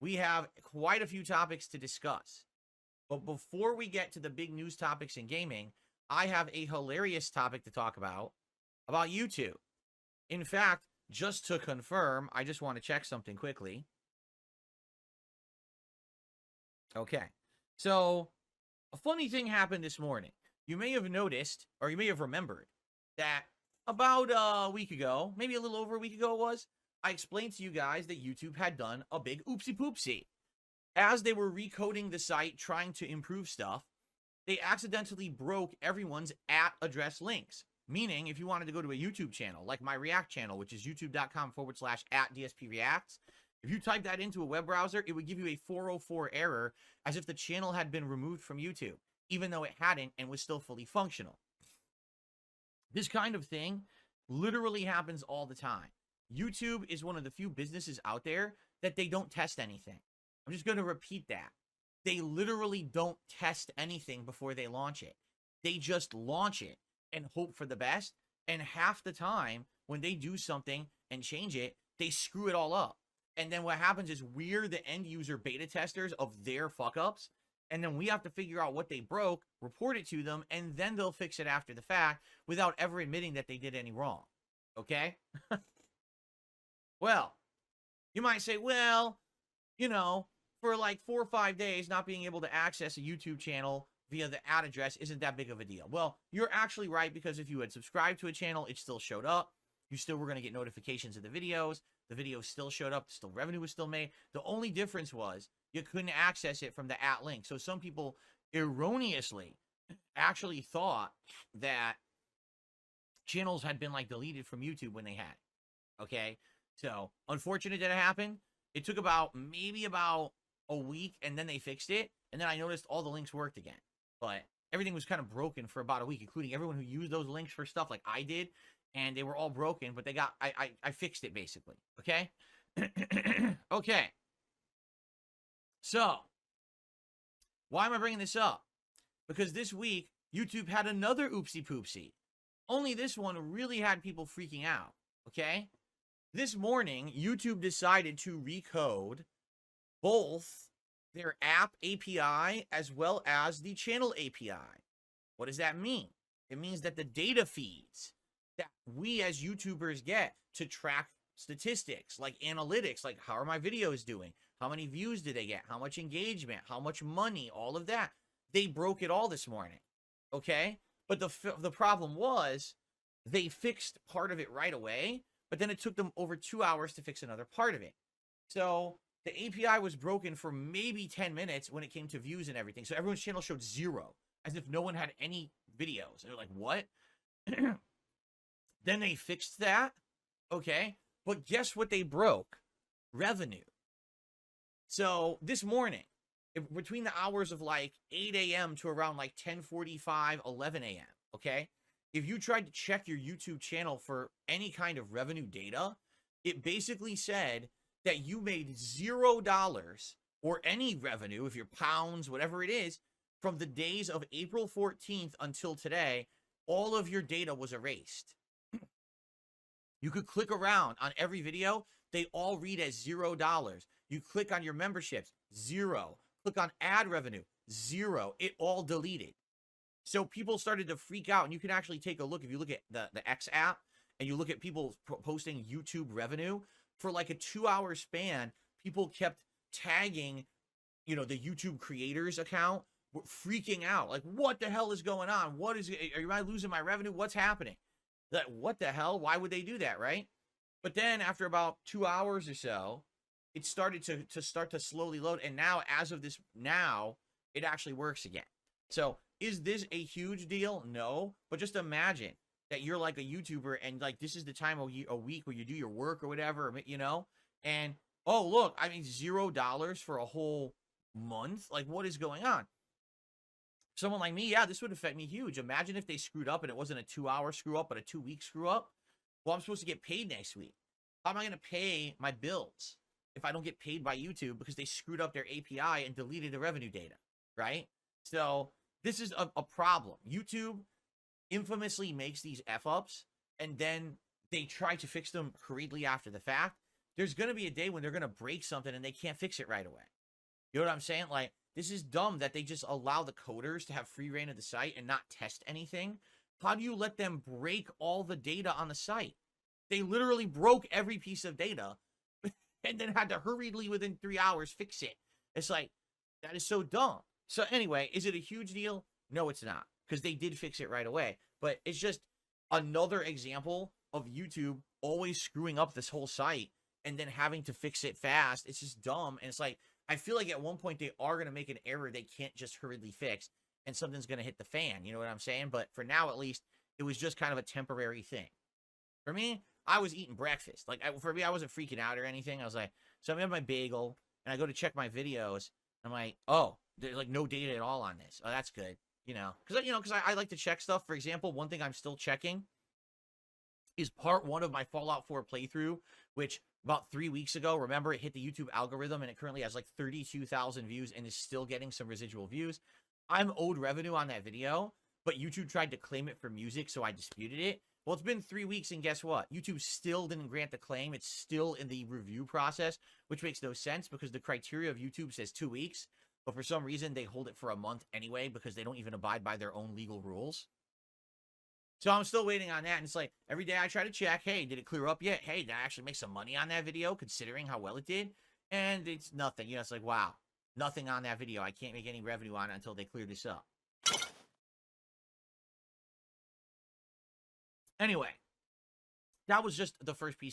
we have quite a few topics to discuss. But before we get to the big news topics in gaming, I have a hilarious topic to talk about YouTube. In fact, just to confirm, I just want to check something quickly. Okay. So, a funny thing happened this morning. You may have noticed, or you may have remembered, that about a week ago, maybe a little over a week ago it was, I explained to you guys that YouTube had done a big oopsie poopsie. As they were recoding the site, trying to improve stuff, they accidentally broke everyone's @address links. Meaning, if you wanted to go to a YouTube channel, like my React channel, which is youtube.com/@DSP Reacts, if you type that into a web browser, it would give you a 404 error as if the channel had been removed from YouTube, even though it hadn't and was still fully functional. This kind of thing literally happens all the time. YouTube is one of the few businesses out there that they don't test anything. I'm just going to repeat that. They literally don't test anything before they launch it. They just launch it and hope for the best. And half the time, when they do something and change it, they screw it all up. And then what happens is we're the end user beta testers of their fuck ups. And then we have to figure out what they broke, report it to them, and then they'll fix it after the fact without ever admitting that they did any wrong. Okay? Well, you might say, well, you know, for like 4 or 5 days, not being able to access a YouTube channel via the @address isn't that big of a deal. Well, you're actually right, because if you had subscribed to a channel, it still showed up. You still were going to get notifications of the videos. The videos still showed up. Still revenue was still made. The only difference was you couldn't access it from the @link. So some people erroneously actually thought that channels had been like deleted from YouTube when they had it. Okay? So unfortunate that it happened. It took maybe about a week, and then they fixed it. And then I noticed all the links worked again. But everything was kind of broken for about a week, including everyone who used those links for stuff like I did. And they were all broken, but I fixed it basically. Okay? Okay. So, why am I bringing this up? Because this week, YouTube had another oopsie poopsie. Only this one really had people freaking out. Okay? This morning, YouTube decided to recode both their app API as well as the channel API. What does that mean? It means that the data feeds that we as YouTubers get to track statistics, like analytics, like how are my videos doing? How many views did they get? How much engagement? How much money? All of that. They broke it all this morning. Okay? But the problem was they fixed part of it right away, but then it took them over 2 hours to fix another part of it. So the API was broken for maybe 10 minutes when it came to views and everything. So everyone's channel showed 0, as if no one had any videos. They're like, what? Then they fixed that. Okay. But guess what they broke? Revenue. So this morning, between the hours of like 8 a.m. to around like 10:45, 11 a.m., okay? If you tried to check your YouTube channel for any kind of revenue data, it basically said that you made $0 or any revenue, if you're pounds, whatever it is, from the days of April 14th until today. All of your data was erased. You could click around on every video. They all read as $0. You click on your memberships, 0. Click on ad revenue, 0. It all deleted. So people started to freak out, and you can actually take a look. If you look at the X app and you look at people posting YouTube revenue, for like a 2-hour span, people kept tagging, the YouTube creators account, freaking out. Like, what the hell is going on? Am I losing my revenue? What's happening? Like, what the hell? Why would they do that, right? But then after about 2 hours or so, it started to slowly load. And now, as of this, it actually works again. So is this a huge deal? No. But just imagine that you're like a YouTuber, and like this is the time of a week where you do your work or whatever, and oh, look, I mean, $0 for a whole month. Like, what is going on? Someone like me, yeah, this would affect me huge. Imagine if they screwed up and it wasn't a 2-hour screw up, but a 2-week screw up. Well, I'm supposed to get paid next week. How am I going to pay my bills if I don't get paid by YouTube because they screwed up their API and deleted the revenue data, right? So this is a problem. YouTube infamously makes these F-ups, and then they try to fix them hurriedly after the fact. there's going to be a day when they're going to break something and they can't fix it right away. You know what I'm saying? Like, this is dumb that they just allow the coders to have free reign of the site and not test anything. How do you let them break all the data on the site? They literally broke every piece of data and then had to hurriedly within 3 hours fix it. It's like, that is so dumb. So anyway, is it a huge deal? No, it's not, because they did fix it right away. But it's just another example of YouTube always screwing up this whole site and then having to fix it fast. It's just dumb. And it's like, I feel like at one point they are going to make an error they can't just hurriedly fix, and something's going to hit the fan. You know what I'm saying? But for now, at least, it was just kind of a temporary thing. For me, I was eating breakfast. Like, for me, I wasn't freaking out or anything. I was like, so I'm having my bagel, and I go to check my videos. I'm like, oh, there's like no data at all on this. Oh, that's good. You know, because I like to check stuff. For example, one thing I'm still checking is part 1 of my Fallout 4 playthrough, which about 3 weeks ago, remember, it hit the YouTube algorithm, and it currently has like 32,000 views and is still getting some residual views. I'm owed revenue on that video, but YouTube tried to claim it for music, so I disputed it. Well, it's been 3 weeks, and guess what? YouTube still didn't grant the claim. It's still in the review process, which makes no sense because the criteria of YouTube says 2 weeks, but for some reason, they hold it for a month anyway because they don't even abide by their own legal rules. So I'm still waiting on that, and it's like, every day I try to check, hey, did it clear up yet? Hey, did I actually make some money on that video, considering how well it did? And it's nothing. You know, it's like, wow, nothing on that video. I can't make any revenue on it until they clear this up. Anyway, that was just the first piece.